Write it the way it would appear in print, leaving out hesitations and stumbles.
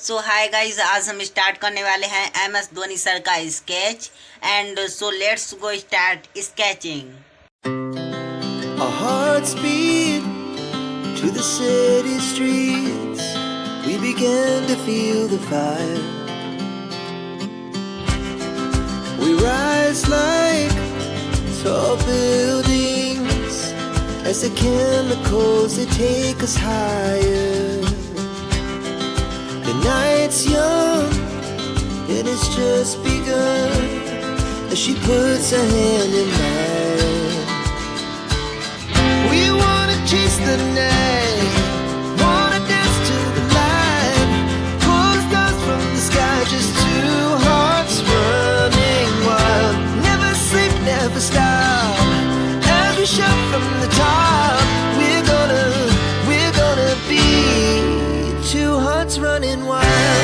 सो hi guys, आज हम start करने वाले हैं MS धोनी सर का sketch and so let's go start sketching. Our hearts beat to the city streets. We began to feel the fire. We rise like tall buildings as the chemicals they take us higher. The night's young and it's just begun as she puts her hand in mine. We wanna chase the night, wanna dance to the light, pull stars from the sky, just two hearts running wild. Never sleep, never stop, as we shout from the top. We're gonna be two hearts running wild.